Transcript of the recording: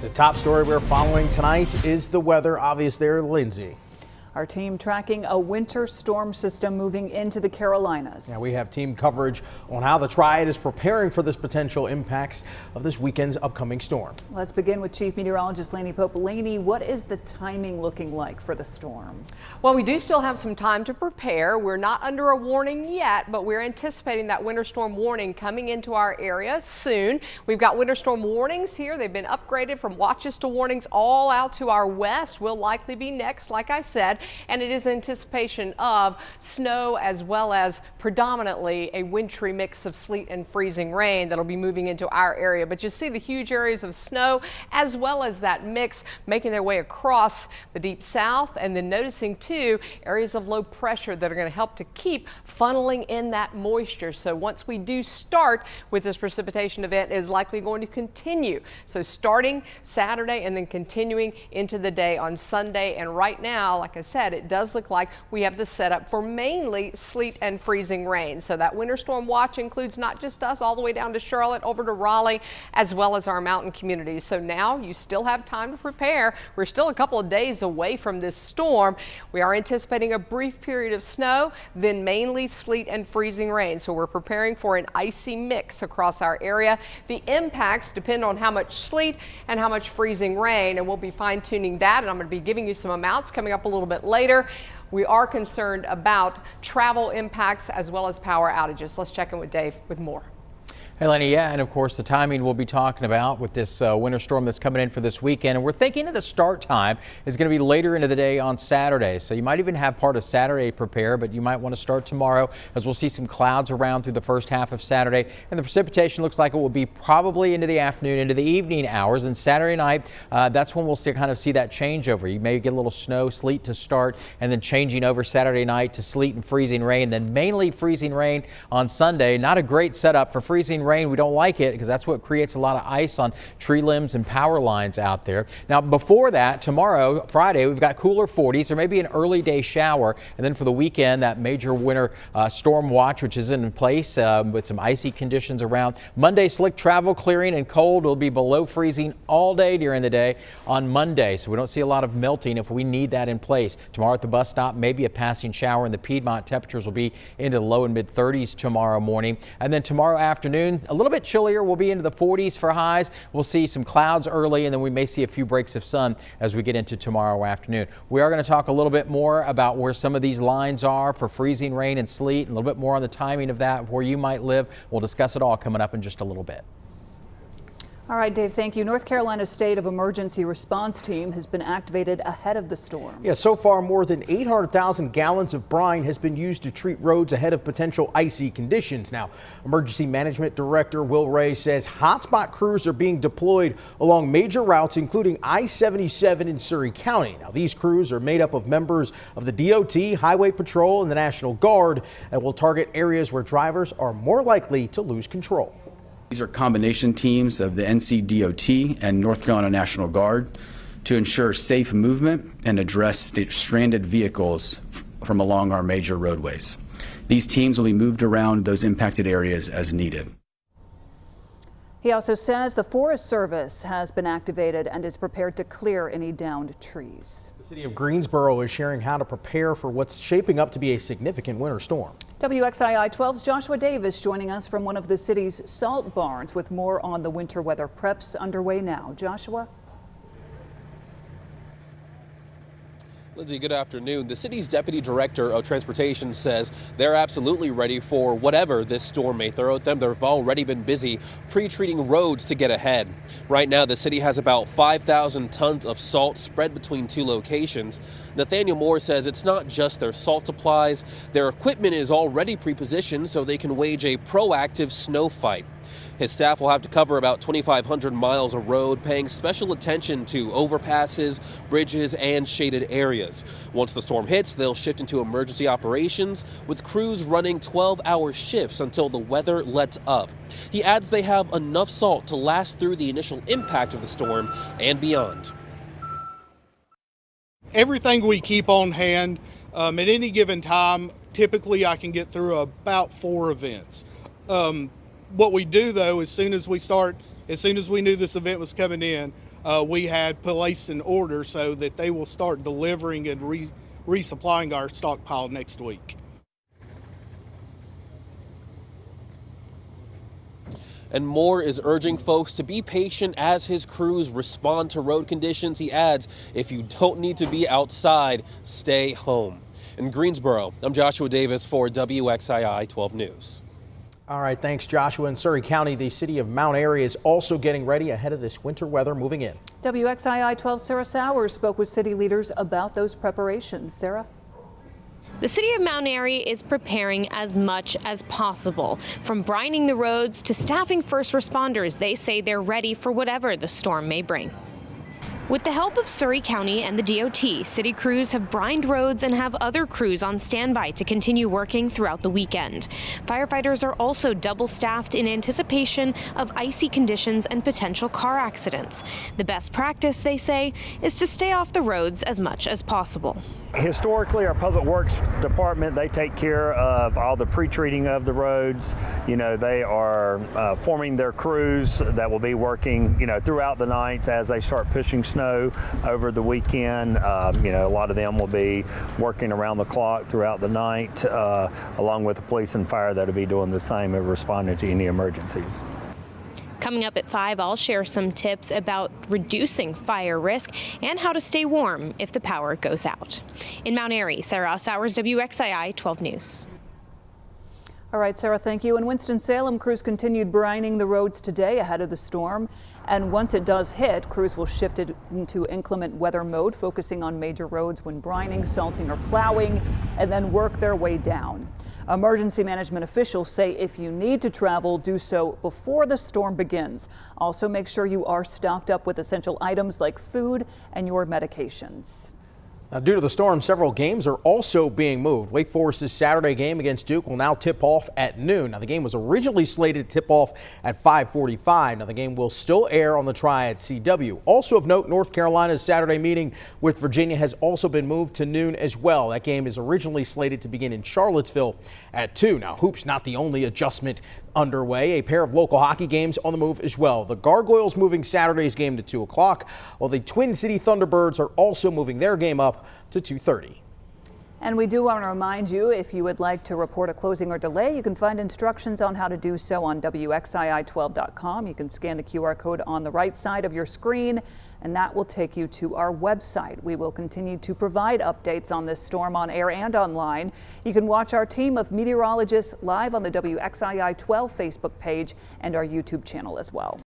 The top story we're following tonight is the weather. Obvious there, Lindsay. Our team tracking a winter storm system moving into the Carolinas. Yeah, we have team coverage on how the Triad is preparing for this potential impacts of this weekend's upcoming storm. Let's begin with Chief Meteorologist Laney Pope. Laney, what is the timing looking like for the storm? Well, we do still have some time to prepare. We're not under a warning yet, but we're anticipating that winter storm warning coming into our area soon. We've got winter storm warnings here. They've been upgraded from watches to warnings all out to our west. Will likely be next, like I said. And it is anticipation of snow as well as predominantly a wintry mix of sleet and freezing rain that'll be moving into our area. But you see the huge areas of snow as well as that mix making their way across the deep south, and then noticing too areas of low pressure that are going to help to keep funneling in that moisture. So once we do start with this precipitation event, it is likely going to continue. So starting Saturday and then continuing into the day on Sunday. And right now, like I said, it does look like we have the setup for mainly sleet and freezing rain. So that winter storm watch includes not just us all the way down to Charlotte, over to Raleigh, as well as our mountain communities. So now you still have time to prepare. We're still a couple of days away from this storm. We are anticipating a brief period of snow, then mainly sleet and freezing rain. So we're preparing for an icy mix across our area. The impacts depend on how much sleet and how much freezing rain, and we'll be fine tuning that. And I'm going to be giving you some amounts coming up a little bit later. We are concerned about travel impacts as well as power outages. Let's check in with Dave with more. Hey, Lenny, yeah, and of course the timing we'll be talking about with this winter storm that's coming in for this weekend. And we're thinking of the start time is going to be later into the day on Saturday. So you might even have part of Saturday prepare, but you might want to start tomorrow, as we'll see some clouds around through the first half of Saturday. And the precipitation looks like it will be probably into the afternoon, into the evening hours. And Saturday night, that's when we'll kind of see that changeover. You may get a little snow, sleet to start, and then changing over Saturday night to sleet and freezing rain, then mainly freezing rain on Sunday. Not a great setup for freezing rain. We don't like it because that's what creates a lot of ice on tree limbs and power lines out there. Now, before that, tomorrow, Friday, we've got cooler 40s or maybe an early day shower. And then for the weekend, that major winter storm watch, which is in place with some icy conditions around. Monday, slick travel, clearing and cold. Will be below freezing all day during the day on Monday. So we don't see a lot of melting if we need that in place. Tomorrow at the bus stop, maybe a passing shower in the Piedmont. Temperatures will be into the low and mid 30s tomorrow morning. And then tomorrow afternoon, a little bit chillier. We'll be into the 40s for highs. We'll see some clouds early, and then we may see a few breaks of sun as we get into tomorrow afternoon. We are going to talk a little bit more about where some of these lines are for freezing rain and sleet, and a little bit more on the timing of that, where you might live. We'll discuss it all coming up in just a little bit. All right, Dave, thank you. North Carolina's State of Emergency Response Team has been activated ahead of the storm. Yeah, so far more than 800,000 gallons of brine has been used to treat roads ahead of potential icy conditions. Now, Emergency Management Director Will Ray says hotspot crews are being deployed along major routes, including I-77 in Surry County. Now, these crews are made up of members of the DOT, Highway Patrol, and the National Guard, and will target areas where drivers are more likely to lose control. These are combination teams of the NCDOT and North Carolina National Guard to ensure safe movement and address stranded vehicles from along our major roadways. These teams will be moved around those impacted areas as needed. He also says the Forest Service has been activated and is prepared to clear any downed trees. The city of Greensboro is sharing how to prepare for what's shaping up to be a significant winter storm. WXII 12's Joshua Davis joining us from one of the city's salt barns with more on the winter weather preps underway now. Joshua? Lindsay, good afternoon. The city's deputy director of transportation says they're absolutely ready for whatever this storm may throw at them. They've already been busy pre-treating roads to get ahead. Right now, the city has about 5,000 tons of salt spread between two locations. Nathaniel Moore says it's not just their salt supplies. Their equipment is already pre-positioned so they can wage a proactive snow fight. His staff will have to cover about 2,500 miles of road, paying special attention to overpasses, bridges, and shaded areas. Once the storm hits, they'll shift into emergency operations, with crews running 12-hour shifts until the weather lets up. He adds they have enough salt to last through the initial impact of the storm and beyond. Everything we keep on hand at any given time, typically I can get through about 4 events. What we do though, as soon as we knew this event was coming in, we had placed an order so that they will start delivering and resupplying our stockpile next week. And Moore is urging folks to be patient as his crews respond to road conditions. He adds, if you don't need to be outside, stay home. In Greensboro, I'm Joshua Davis for WXII 12 News. All right, thanks, Joshua. In Surrey County, the city of Mount Airy is also getting ready ahead of this winter weather moving in. WXII 12 Sarah Sowers spoke with city leaders about those preparations. Sarah? The city of Mount Airy is preparing as much as possible. From brining the roads to staffing first responders, they say they're ready for whatever the storm may bring. With the help of Surrey County and the DOT, city crews have brined roads and have other crews on standby to continue working throughout the weekend. Firefighters are also double staffed in anticipation of icy conditions and potential car accidents. The best practice, they say, is to stay off the roads as much as possible. Historically, our Public Works Department, they take care of all the pre-treating of the roads. You know, they are forming their crews that will be working, you know, throughout the night as they start pushing snow over the weekend. You know, a lot of them will be working around the clock throughout the night, along with the police and fire that will be doing the same and responding to any emergencies. Coming up at 5, I'll share some tips about reducing fire risk and how to stay warm if the power goes out. In Mount Airy, Sarah Sowers, WXII 12 News. All right, Sarah, thank you. In Winston-Salem, crews continued brining the roads today ahead of the storm. And once it does hit, crews will shift it into inclement weather mode, focusing on major roads when brining, salting, or plowing, and then work their way down. Emergency management officials say if you need to travel, do so before the storm begins. Also, make sure you are stocked up with essential items like food and your medications. Now, due to the storm, several games are also being moved. Wake Forest's Saturday game against Duke will now tip off at noon. Now, the game was originally slated to tip off at 5:45. Now, the game will still air on the Triad CW. Also of note, North Carolina's Saturday meeting with Virginia has also been moved to noon as well. That game is originally slated to begin in Charlottesville at 2. Now, hoops not the only adjustment underway. A pair of local hockey games on the move as well. The Gargoyles moving Saturday's game to 2 o'clock, while the Twin City Thunderbirds are also moving their game up to 2:30. And we do want to remind you, if you would like to report a closing or delay, you can find instructions on how to do so on WXII12.com. You can scan the QR code on the right side of your screen, and that will take you to our website. We will continue to provide updates on this storm on air and online. You can watch our team of meteorologists live on the WXII 12 Facebook page and our YouTube channel as well.